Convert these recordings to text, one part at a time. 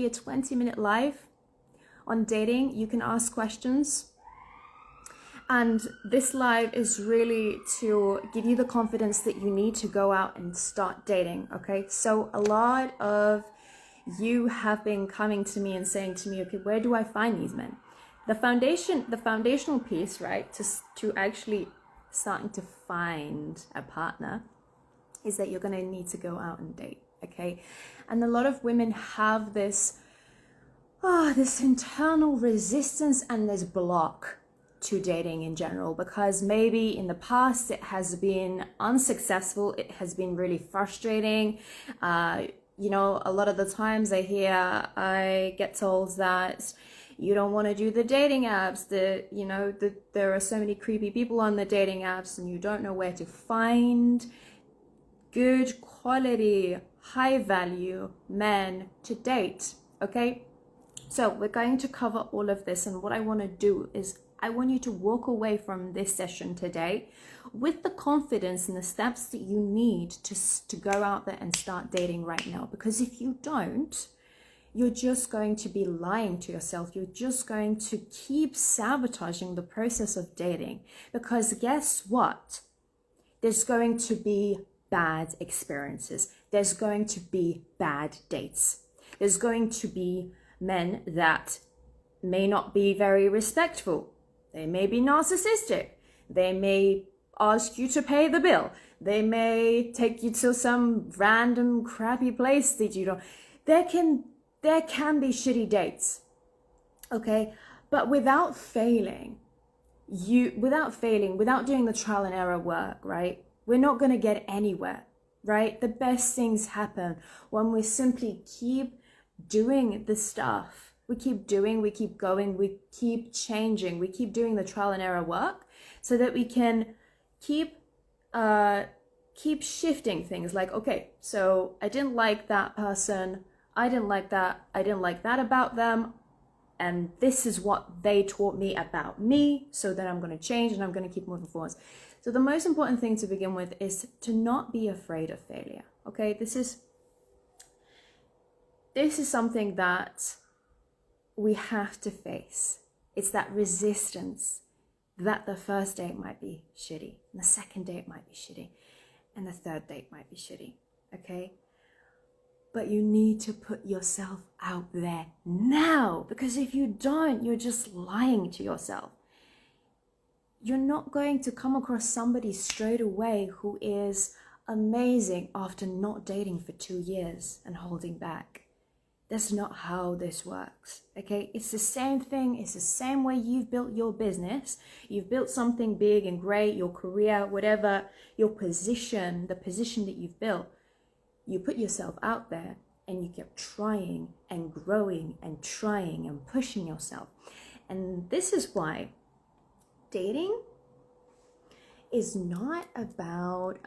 be a 20-minute live on dating. You can ask questions. And this live is really to give you the confidence that you need to go out and start dating, okay? So a lot of you have been coming to me and saying to me, okay, where do I find these men? The foundational piece, right, to actually starting to find a partner is that you're going to need to go out and date, okay? And a lot of women have this internal resistance and this block to dating in general, because maybe in the past it has been unsuccessful, it has been really frustrating. You know, a lot of the times I get told that you don't want to do the dating apps, that there are so many creepy people on the dating apps and you don't know where to find good quality, high value men to date, okay? So we're going to cover all of this, and what I want to do is I want you to walk away from this session today with the confidence and the steps that you need to go out there and start dating right now. Because if you don't, you're just going to be lying to yourself. You're just going to keep sabotaging the process of dating. Because guess what? There's going to be bad experiences. There's going to be bad dates. There's going to be men that may not be very respectful. They may be narcissistic. They may ask you to pay the bill. They may take you to some random crappy place that you don't. There can be shitty dates, okay? But without failing, without doing the trial and error work, right? We're not going to get anywhere, right? The best things happen when we simply keep doing the stuff. We keep doing, we keep going, we keep changing, we keep doing the trial and error work so that we can keep shifting things. Like, okay, so I didn't like that person, I didn't like that about them, and this is what they taught me about me, so then I'm going to change and I'm going to keep moving forward. So the most important thing to begin with is to not be afraid of failure, okay? This is something that we have to face. It's that resistance that the first date might be shitty, and the second date might be shitty, and the third date might be shitty, okay? But you need to put yourself out there now, because if you don't, you're just lying to yourself. You're not going to come across somebody straight away who is amazing after not dating for 2 years and holding back. That's not how this works, okay? It's the same thing. It's the same way you've built your business. You've built something big and great, your career, whatever, your position, the position that you've built. You put yourself out there and you kept trying and growing and trying and pushing yourself. And this is why dating is not about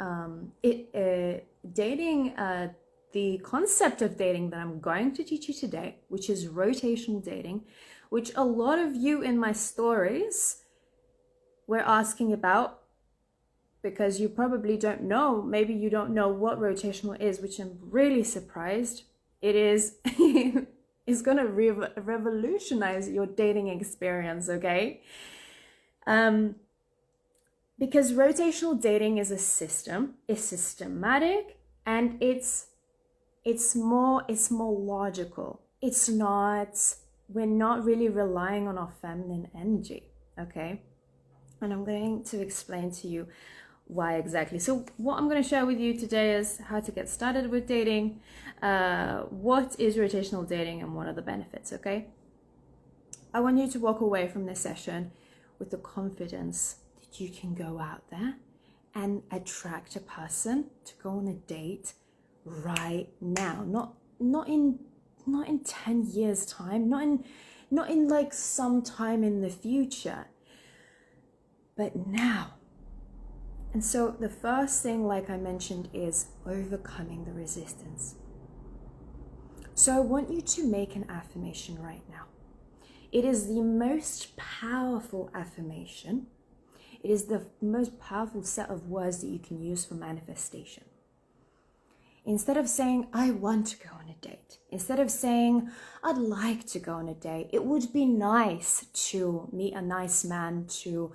the concept of dating that I'm going to teach you today, which is rotational dating, which a lot of you in my stories were asking about, because you probably don't know, maybe you don't know what rotational is, which I'm really surprised. It is, it's going to revolutionize your dating experience, okay? Because rotational dating is a system, it's systematic, and it's more logical. We're not really relying on our feminine energy, okay? And I'm going to explain to you why exactly. So what I'm going to share with you today is how to get started with dating, what is rotational dating, and what are the benefits, okay? I want you to walk away from this session with the confidence that you can go out there and attract a person to go on a date right now, not in 10 years time, not in like some time in the future, but now. And so the first thing, like I mentioned, is overcoming the resistance. So I want you to make an affirmation right now. It is the most powerful affirmation. It is the most powerful set of words that you can use for manifestation. Instead of saying, I want to go on a date, instead of saying, I'd like to go on a date, it would be nice to meet a nice man to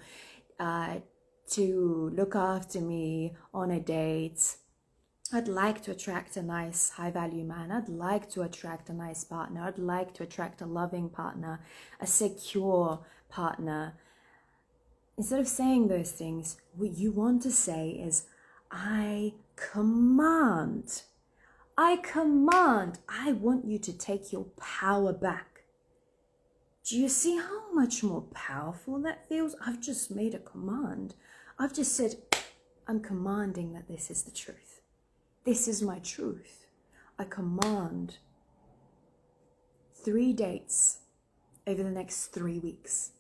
look after me on a date. I'd like to attract a nice high value man. I'd like to attract a nice partner. I'd like to attract a loving partner, a secure partner. Instead of saying those things, what you want to say is, I command, I want you to take your power back. Do you see how much more powerful that feels? I've just made a command. I've just said, I'm commanding that this is the truth. This is my truth. I command 3 dates over the next 3 weeks.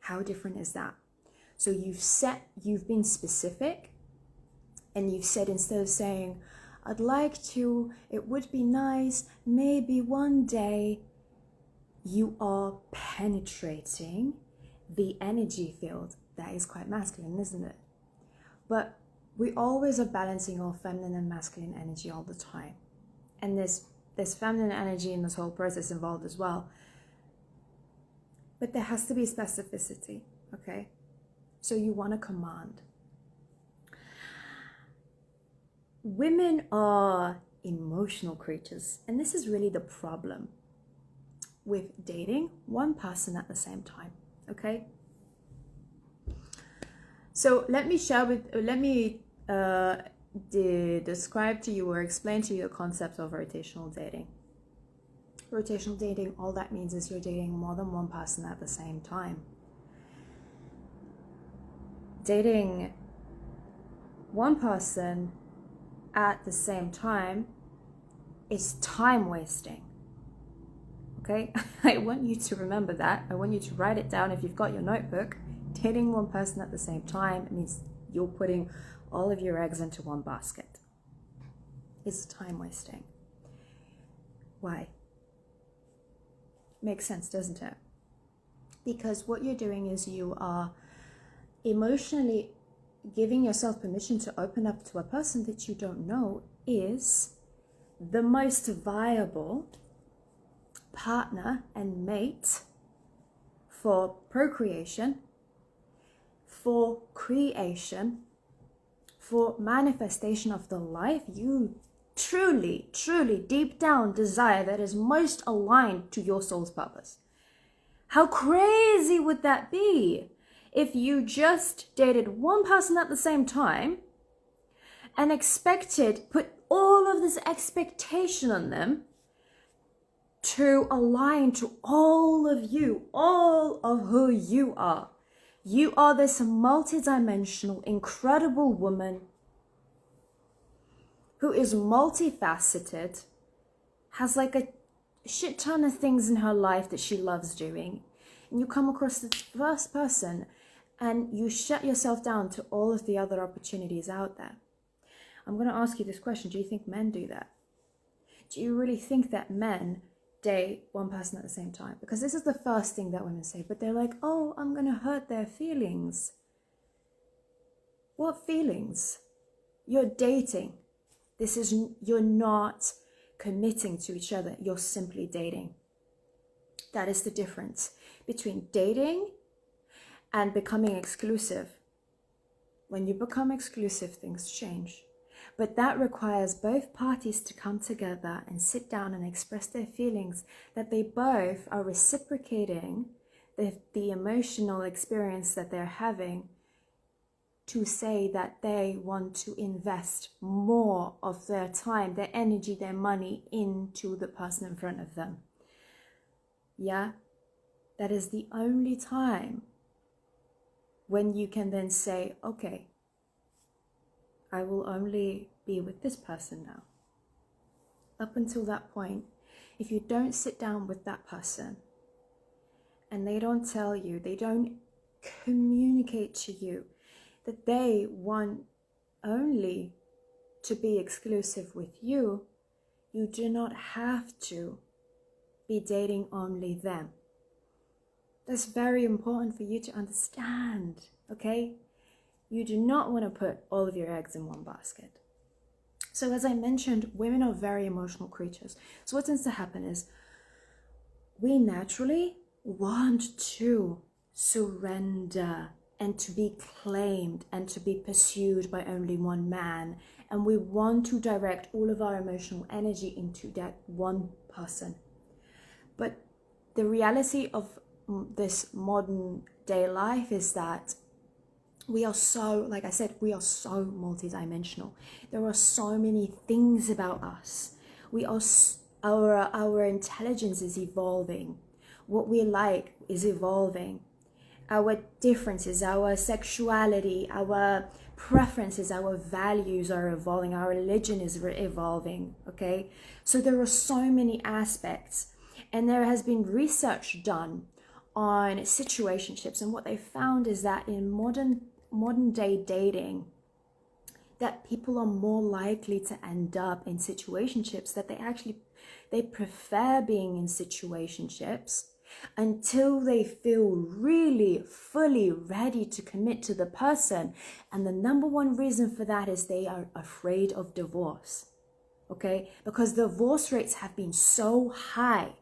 How different is that? So you've been specific, and you've said, instead of saying, I'd like to, it would be nice, maybe one day, you are penetrating the energy field that is quite masculine, isn't it? But we always are balancing our feminine and masculine energy all the time. And there's feminine energy in this whole process involved as well. But there has to be specificity, okay? So you want to command. Women are emotional creatures, and this is really the problem with dating one person at the same time, okay? So let me describe to you or explain to you the concept of rotational dating. Rotational dating, all that means is you're dating more than one person at the same time. Dating one person at the same time is time wasting. Okay? I want you to remember that. I want you to write it down if you've got your notebook. Dating one person at the same time means you're putting all of your eggs into one basket. It's time wasting. Why? Makes sense, doesn't it? Because what you're doing is you are emotionally giving yourself permission to open up to a person that you don't know is the most viable partner and mate for procreation, for creation, for manifestation of the life you truly, deep down desire, that is most aligned to your soul's purpose. How crazy would that be if you just dated one person at the same time and put all of this expectation on them to align to all of you, all of who you are. You are this multidimensional, incredible woman who is multifaceted, has like a shit ton of things in her life that she loves doing. And you come across the first person and you shut yourself down to all of the other opportunities out there. I'm going to ask you this question. Do you think men do that? Do you really think that men date one person at the same time? Because this is the first thing that women say, but they're like, oh, I'm going to hurt their feelings. What feelings? You're dating. You're not committing to each other. You're simply dating. That is the difference between dating and becoming exclusive. When you become exclusive, things change. But that requires both parties to come together and sit down and express their feelings, that they both are reciprocating the emotional experience that they're having, to say that they want to invest more of their time, their energy, their money into the person in front of them. Yeah? That is the only time when you can then say, okay, I will only be with this person now. Up until that point, if you don't sit down with that person and they don't tell you, they don't communicate to you that they want only to be exclusive with you, you do not have to be dating only them. That's very important for you to understand, okay? You do not want to put all of your eggs in one basket. So as I mentioned, women are very emotional creatures. So what tends to happen is we naturally want to surrender and to be claimed and to be pursued by only one man. And we want to direct all of our emotional energy into that one person. But the reality of this modern day life is that we are so, like I said, we are so multidimensional. There are so many things about us. We are, our intelligence is evolving. What we like is evolving. Our differences, our sexuality, our preferences, our values are evolving. Our religion is evolving, okay? So there are so many aspects. And there has been research done on situationships. And what they found is that in modern day dating, that people are more likely to end up in situationships, that they prefer being in situationships until they feel really fully ready to commit to the person. And the number one reason for that is they are afraid of divorce. Okay? Because divorce rates have been so high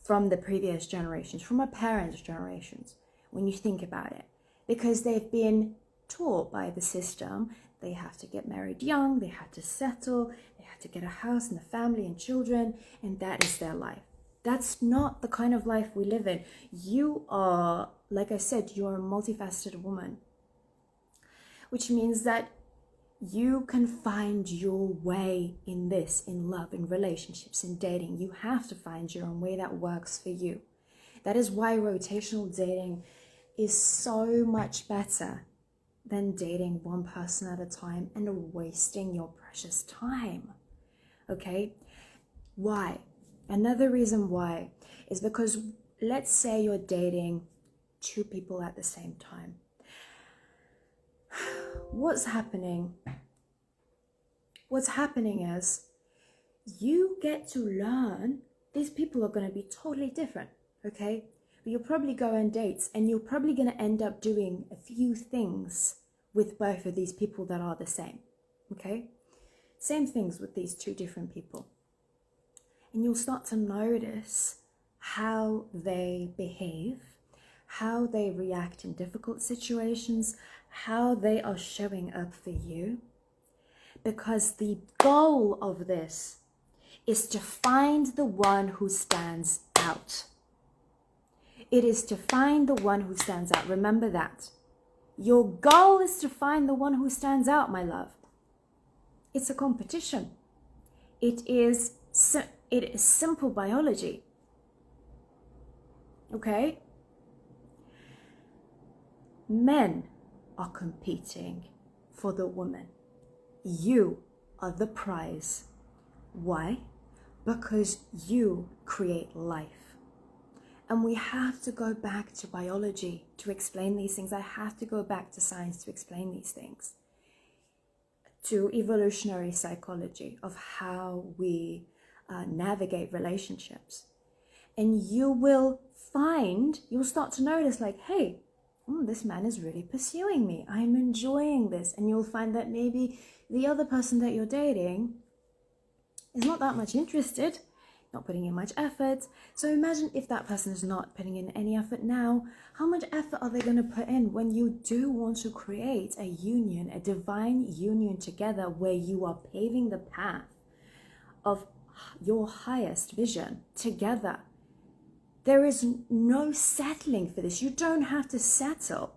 from the previous generations, from our parents' generations, when you think about it. Because they've been taught by the system, they have to get married young, they have to settle, they have to get a house and a family and children, and that is their life. That's not the kind of life we live in. You are, like I said, you're a multifaceted woman, which means that you can find your way in this, in love, in relationships, in dating. You have to find your own way that works for you. That is why rotational dating is so much better than dating one person at a time and wasting your precious time. Okay? Why? Another reason why is because let's say you're dating two people at the same time. What's happening is you get to learn these people are going to be totally different, okay? But you'll probably go on dates and you're probably going to end up doing a few things with both of these people that are the same, okay? Same things with these two different people. And you'll start to notice how they behave, how they react in difficult situations, how they are showing up for you. Because the goal of this is to find the one who stands out. It is to find the one who stands out. Remember that. Your goal is to find the one who stands out, my love. It's a competition. It is simple biology. Okay? Men are competing for the woman. You are the prize. Why? Because you create life. And we have to go back to biology to explain these things. I have to go back to science to explain these things. To evolutionary psychology of how we navigate relationships. And you'll start to notice like, hey, this man is really pursuing me. I'm enjoying this. And you'll find that maybe the other person that you're dating is not that much interested, not putting in much effort. So imagine if that person is not putting in any effort now, how much effort are they going to put in when you do want to create a union, a divine union together where you are paving the path of your highest vision together? There is no settling for this. You don't have to settle.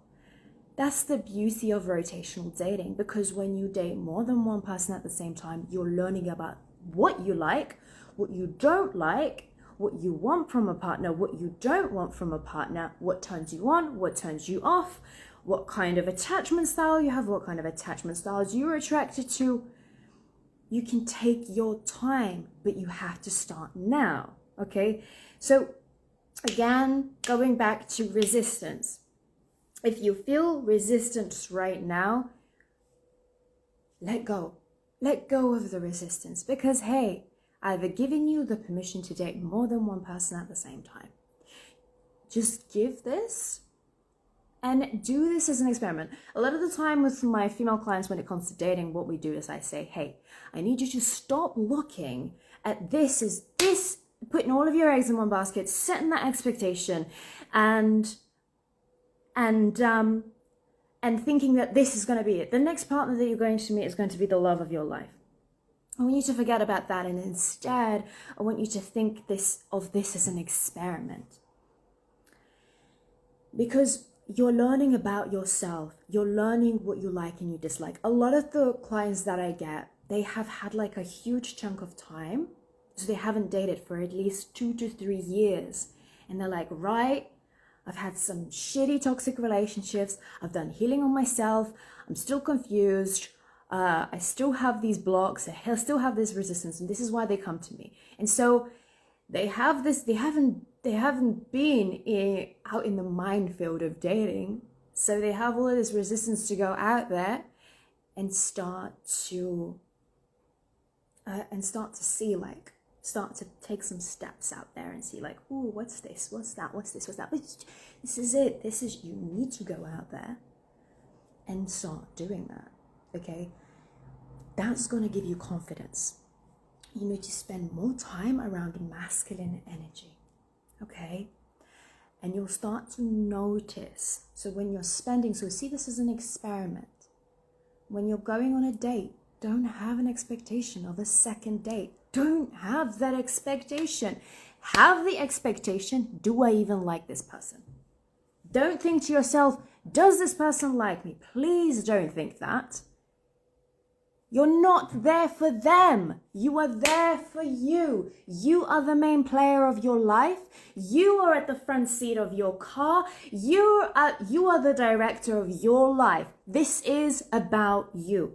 That's the beauty of rotational dating, because when you date more than one person at the same time, you're learning about what you like, what you don't like, what you want from a partner, what you don't want from a partner, what turns you on, what turns you off, what kind of attachment style you have, what kind of attachment styles you're attracted to. You can take your time, but you have to start now, okay? So again, going back to resistance. If you feel resistance right now, let go. Let go of the resistance, because hey, I've given you the permission to date more than one person at the same time. Just give this and do this as an experiment. A lot of the time with my female clients, when it comes to dating, what we do is I say, hey, I need you to stop looking at this as this, putting all of your eggs in one basket, setting that expectation, and thinking that this is going to be it. The next partner that you're going to meet is going to be the love of your life. I want you to forget about that, and instead, I want you to think of this as an experiment. Because you're learning about yourself. You're learning what you like and you dislike. A lot of the clients that I get, they have had like a huge chunk of time. So they haven't dated for at least 2 to 3 years. And they're like, right, I've had some shitty toxic relationships. I've done healing on myself. I'm still confused. I still have these blocks. I still have this resistance. And this is why they come to me. And so they have this, they haven't been out in the minefield of dating. So they have all of this resistance to go out there and start to start to take some steps out there and see like, ooh, what's this? What's that? What's this? What's that? This is it. You need to go out there and start doing that. Okay. That's going to give you confidence. You need to spend more time around masculine energy. Okay. And you'll start to notice. So when you're see this as an experiment. When you're going on a date, don't have an expectation of a second date. Don't have that expectation. Have the expectation, do I even like this person? Don't think to yourself, does this person like me? Please don't think that. You're not there for them. You are there for you. You are the main player of your life. You are at the front seat of your car. You are the director of your life. This is about you.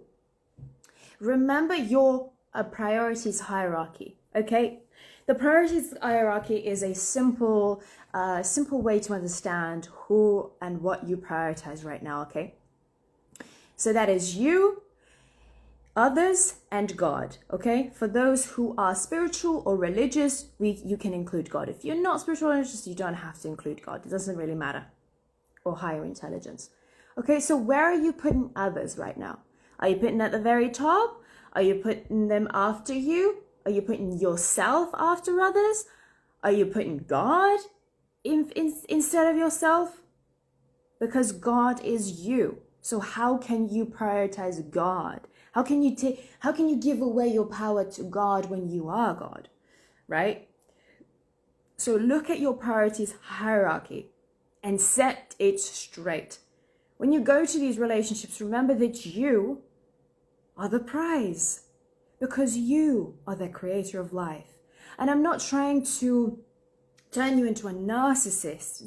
Remember your priorities hierarchy, okay? The priorities hierarchy is a simple way to understand who and what you prioritize right now, okay? So that is you, others, and God, okay? For those who are spiritual or religious, you can include God. If you're not spiritual or religious, you don't have to include God. It doesn't really matter. Or higher intelligence. Okay, so where are you putting others right now? Are you putting at the very top? Are you putting them after you? Are you putting yourself after others? Are you putting God instead of yourself? Because God is you. So how can you prioritize God? How can you give away your power to God when you are God? Right? So look at your priorities hierarchy and set it straight. When you go to these relationships, remember that you are the prize because you are the creator of life. And I'm not trying to turn you into a narcissist.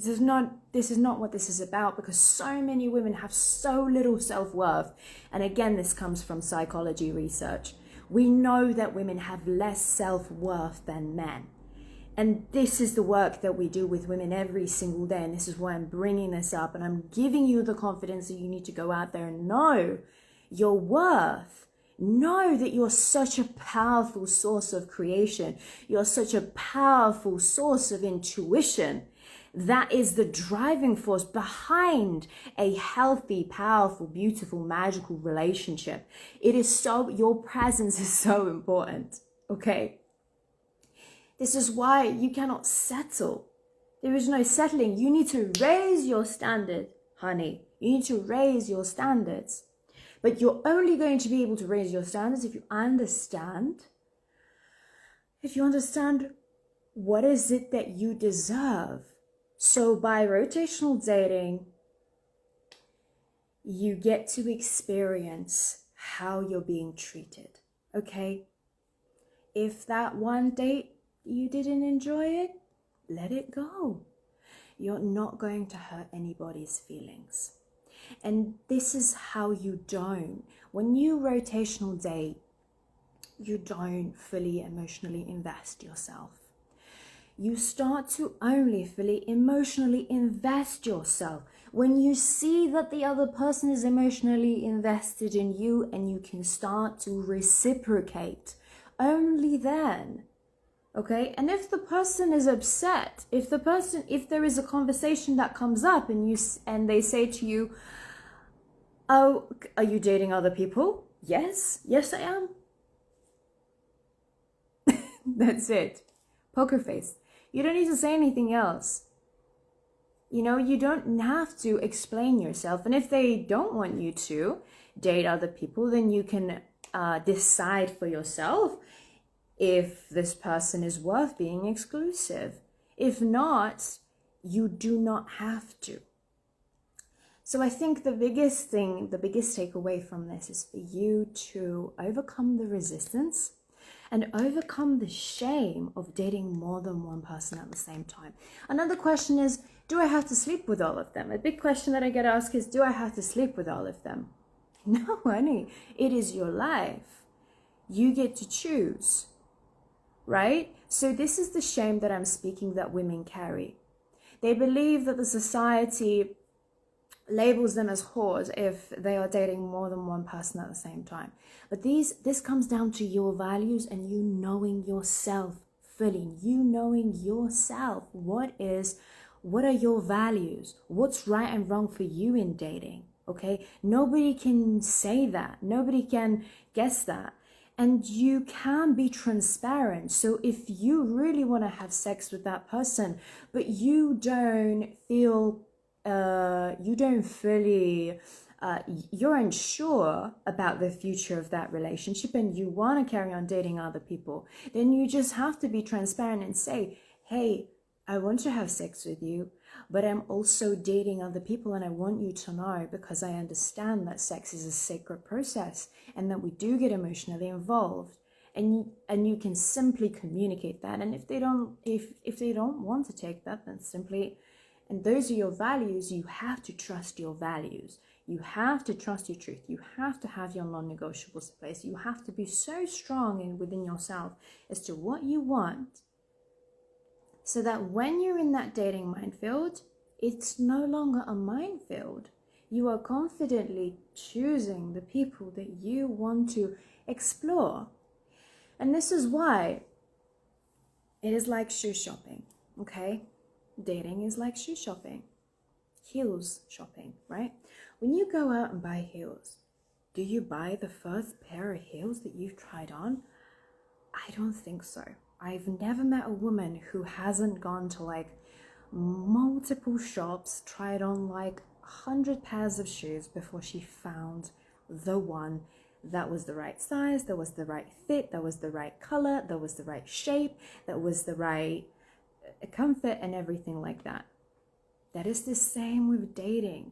This is not what this is about, because so many women have so little self-worth. And again, this comes from psychology research. We know that women have less self-worth than men. And this is the work that we do with women every single day. And this is why I'm bringing this up. And I'm giving you the confidence that you need to go out there and know your worth. Know that you're such a powerful source of creation. You're such a powerful source of intuition. That is the driving force behind a healthy, powerful, beautiful, magical relationship. Your presence is so important. Okay. This is why you cannot settle. There is no settling. You need to raise your standard, honey. You need to raise your standards. But you're only going to be able to raise your standards if you understand what is it that you deserve. So by rotational dating, you get to experience how you're being treated, okay? If that one date you didn't enjoy it, let it go. You're not going to hurt anybody's feelings. And this is how you don't. When you rotational date, you don't fully emotionally invest yourself. You start to only fully emotionally invest yourself when you see that the other person is emotionally invested in you, and you can start to reciprocate. Only then. Okay, and if the person is upset, if there is a conversation that comes up and they say to you, oh, are you dating other people? Yes, I am. That's it. Poker face. You don't need to say anything else. You know, you don't have to explain yourself. And if they don't want you to date other people, then you can decide for yourself if this person is worth being exclusive. If not, you do not have to. So I think the biggest takeaway from this is for you to overcome the resistance and overcome the shame of dating more than one person at the same time. Another question is, do I have to sleep with all of them? A big question that I get asked is, do I have to sleep with all of them? No, honey, it is your life. You get to choose, right? So this is the shame that I'm speaking that women carry. They believe that the society labels them as whores if they are dating more than one person at the same time. But this comes down to your values and you knowing yourself fully, you knowing yourself. What are your values? What's right and wrong for you in dating? Okay, nobody can say that. Nobody can guess that. And you can be transparent. So if you really want to have sex with that person, but you don't feel, you're unsure about the future of that relationship and you want to carry on dating other people, then you just have to be transparent and say, hey, I want to have sex with you, but I'm also dating other people and I want you to know, because I understand that sex is a sacred process and that we do get emotionally involved. And you can simply communicate that. And if they don't want to take that, then simply, and those are your values, you have to trust your values. You have to trust your truth. You have to have your non-negotiables in place. You have to be so strong and within yourself as to what you want, so that when you're in that dating minefield, it's no longer a minefield. You are confidently choosing the people that you want to explore. And this is why it is like shoe shopping, okay? Dating is like shoe shopping, heels shopping, right? When you go out and buy heels, do you buy the first pair of heels that you've tried on? I don't think so. I've never met a woman who hasn't gone to like multiple shops, tried on like 100 pairs of shoes before she found the one that was the right size, that was the right fit, that was the right color, that was the right shape, that was the right comfort and everything like that. That is the same with dating.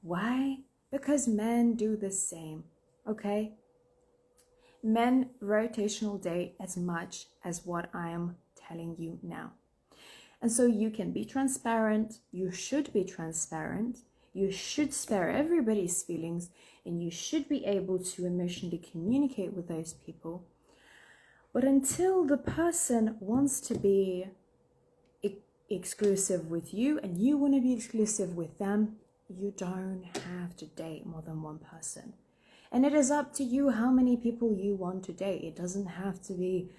Why? Because men do the same, okay? Men rotational date as much as what I am telling you now. And so you can be transparent, you should be transparent, you should spare everybody's feelings, and you should be able to emotionally communicate with those people. But until the person wants to be exclusive with you and you want to be exclusive with them, you don't have to date more than one person. And it is up to you how many people you want to date. It doesn't have to be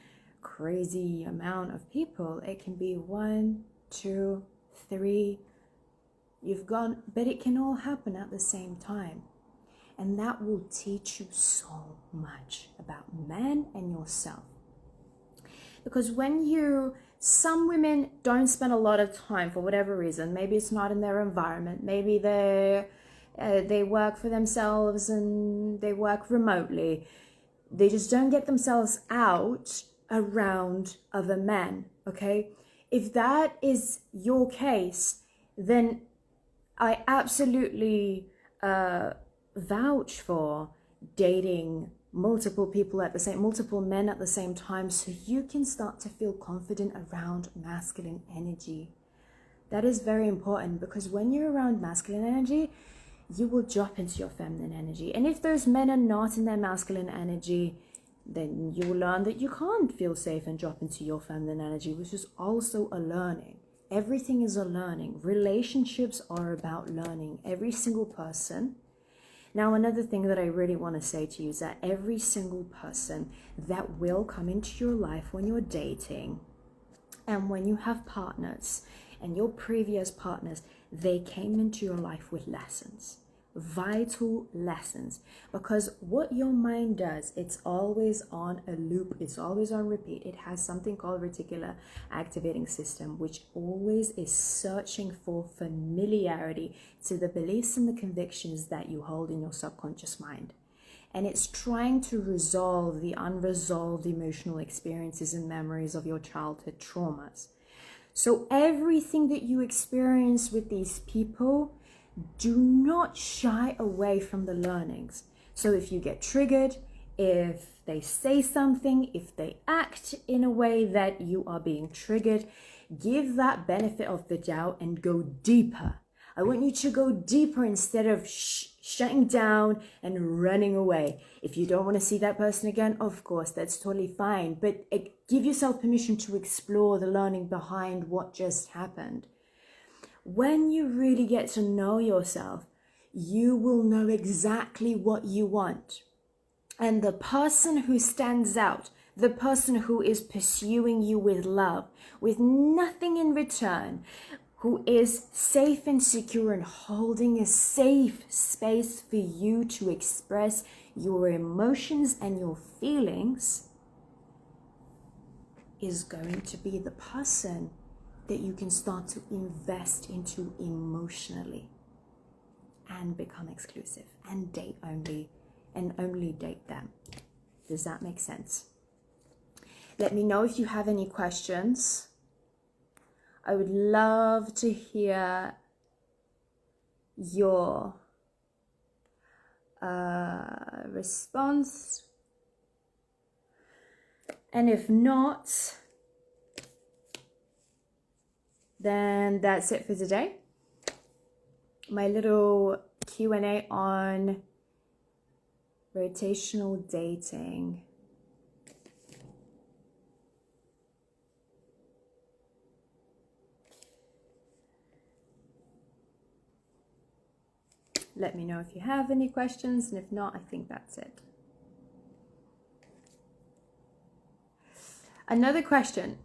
crazy amount of people. It can be 1, 2, 3. But it can all happen at the same time. And that will teach you so much about men and yourself. Because some women don't spend a lot of time for whatever reason. Maybe it's not in their environment. Maybe they work for themselves and they work remotely. They just don't get themselves out around other men, okay? If that is your case, then I absolutely vouch for dating multiple men at the same time, so you can start to feel confident around masculine energy. That is very important, because when you're around masculine energy, you will drop into your feminine energy. And if those men are not in their masculine energy, then you will learn that you can't feel safe and drop into your feminine energy, which is also a learning. Everything is a learning. Relationships are about learning. Every single person Now, another thing that I really want to say to you is that every single person that will come into your life when you're dating and when you have partners and your previous partners, they came into your life with lessons, vital lessons, because what your mind does, it's always on a loop, it's always on repeat. It has something called reticular activating system, which always is searching for familiarity to the beliefs and the convictions that you hold in your subconscious mind. And it's trying to resolve the unresolved emotional experiences and memories of your childhood traumas. So everything that you experience with these people, do not shy away from the learnings. So if you get triggered, if they say something, if they act in a way that you are being triggered, give that benefit of the doubt and go deeper. I want you to go deeper instead of shutting down and running away. If you don't want to see that person again, of course, that's totally fine. But give yourself permission to explore the learning behind what just happened. When you really get to know yourself, you will know exactly what you want. And the person who stands out, the person who is pursuing you with love, with nothing in return, who is safe and secure and holding a safe space for you to express your emotions and your feelings, is going to be the person that you can start to invest into emotionally and become exclusive and date only and only date them. Does that make sense? Let me know if you have any questions. I would love to hear your response. And if not, then that's it for today. My little Q&A on rotational dating. Let me know if you have any questions, and if not, I think that's it. Another question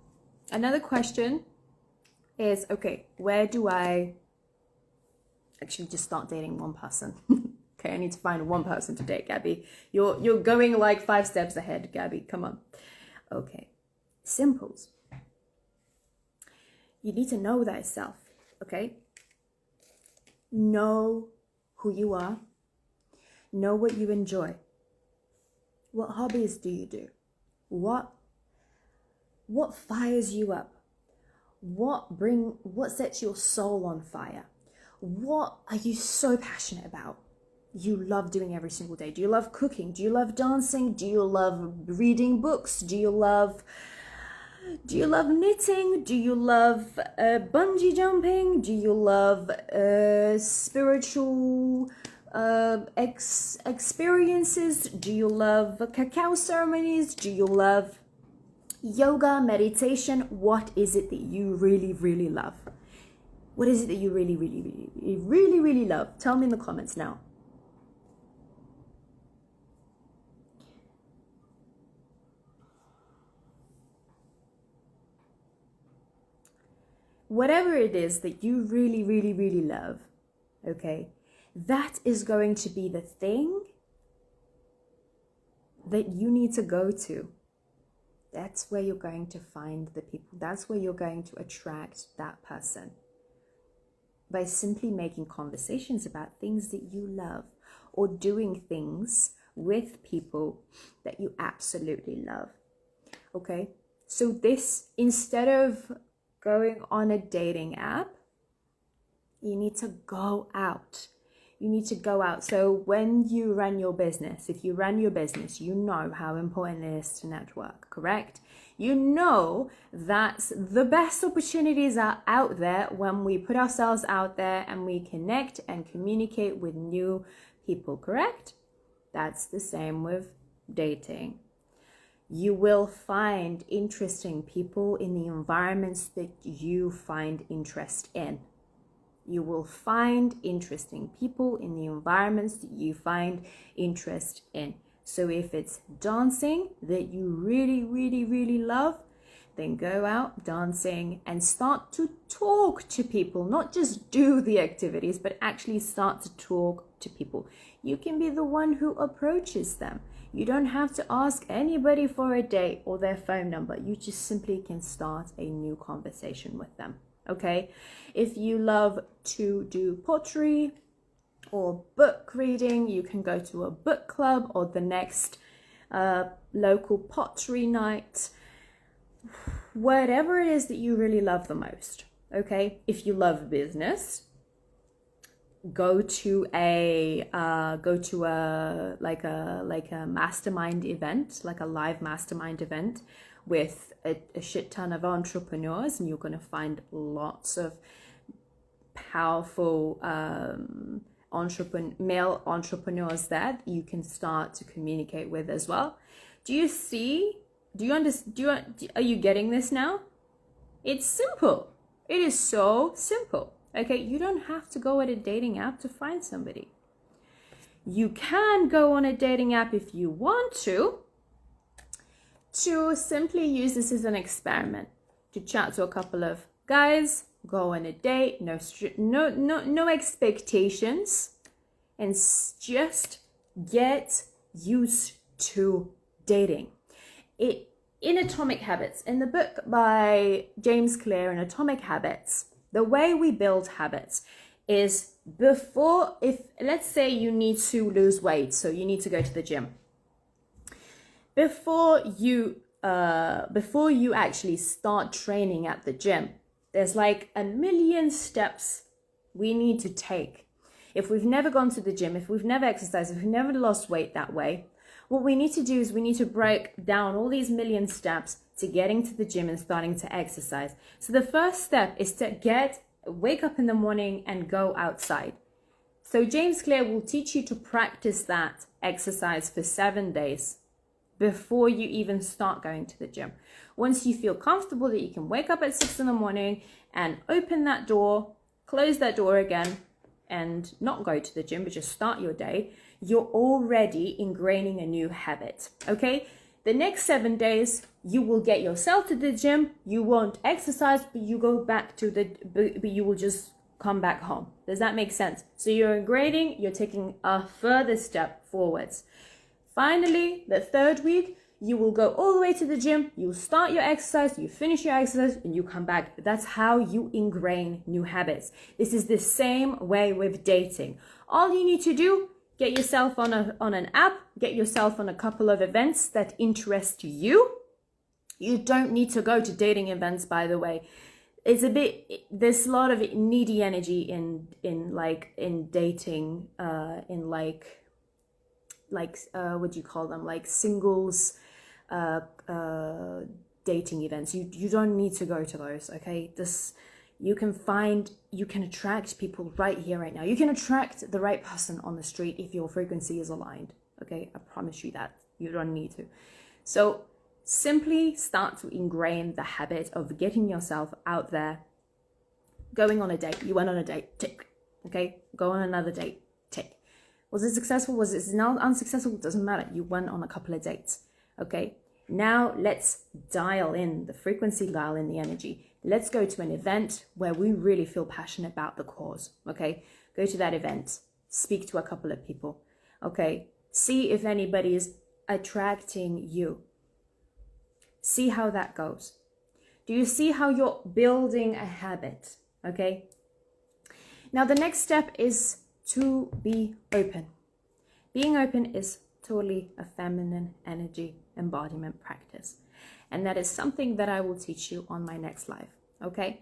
is, okay, where do I actually just start dating one person? Okay, I need to find one person to date, Gabi. You're going like 5 steps ahead, Gabi. Come on. Okay, simples. You need to know thyself, okay? Know who you are. Know what you enjoy. What hobbies do you do? What fires you up? What sets your soul on fire? What are you so passionate about? You love doing every single day. Do you love cooking? Do you love dancing? Do you love reading books? Do you love knitting? Do you love bungee jumping? Do you love spiritual experiences? Do you love cacao ceremonies? Do you love yoga, meditation? What is it that you really, really love? What is it that you really, really, really, really, really, really love? Tell me in the comments now. Whatever it is that you really, really, really love, okay, that is going to be the thing that you need to go to. That's where you're going to find the people. That's where you're going to attract that person. By simply making conversations about things that you love, or doing things with people that you absolutely love. Okay? So this, instead of going on a dating app, you need to go out. You need to go out. So when you run your business, if you run your business, you know how important it is to network, correct? You know that the best opportunities are out there when we put ourselves out there and we connect and communicate with new people, correct? That's the same with dating. You will find interesting people in the environments that you find interest in. You will find interesting people in the environments that you find interest in. So if it's dancing that you really, really, really love, then go out dancing and start to talk to people, not just do the activities, but actually start to talk to people. You can be the one who approaches them. You don't have to ask anybody for a date or their phone number. You just simply can start a new conversation with them, okay? If you love to do pottery or book reading, you can go to a book club or the next local pottery night. Whatever it is that you really love the most, okay? If you love business, go to a mastermind event, like a live mastermind event with a shit ton of entrepreneurs, and you're going to find lots of powerful male entrepreneurs that you can start to communicate with as well. Are you getting this now? It's simple. It is so simple. Okay, you don't have to go at a dating app to find somebody. You can go on a dating app if you want to simply use this as an experiment, to chat to a couple of guys, go on a date, no expectations, and just get used to dating. In Atomic Habits, in the book by James Clear, in Atomic Habits, the way we build habits is let's say you need to lose weight, so you need to go to the gym. Before you actually start training at the gym, there's like a million steps we need to take. If we've never gone to the gym, if we've never exercised, if we've never lost weight that way, what we need to do is we need to break down all these million steps to getting to the gym and starting to exercise. So the first step is to wake up in the morning and go outside. So James Clear will teach you to practice that exercise for 7 days before you even start going to the gym. Once you feel comfortable that you can wake up at 6 in the morning and open that door, close that door again, and not go to the gym, but just start your day, you're already ingraining a new habit, okay? The next 7 days, you will get yourself to the gym, you won't exercise, but you will just come back home. Does that make sense? So you're ingraining, you're taking a further step forwards. Finally, the third week, you will go all the way to the gym, you'll start your exercise, you finish your exercise, and you come back. That's how you ingrain new habits. This is the same way with dating. All you need to do, get yourself on an app, get yourself on a couple of events that interest you. You don't need to go to dating events, by the way. There's a lot of needy energy in dating, what do you call them? Like singles, dating events. You don't need to go to those, okay? You can attract people right here, right now. You can attract the right person on the street if your frequency is aligned, okay? I promise you that. You don't need to. So simply start to ingrain the habit of getting yourself out there, going on a date. You went on a date, tick, okay? Go on another date, tick. Was it successful? Was it now unsuccessful? It doesn't matter. You went on a couple of dates, okay? Now let's dial in the frequency, dial in the energy. Let's go to an event where we really feel passionate about the cause, okay? Go to that event, speak to a couple of people, okay? See if anybody is attracting you. See how that goes. Do you see how you're building a habit, okay? Now the next step is to be open. Being open is totally a feminine energy embodiment practice. And that is something that I will teach you on my next live, okay?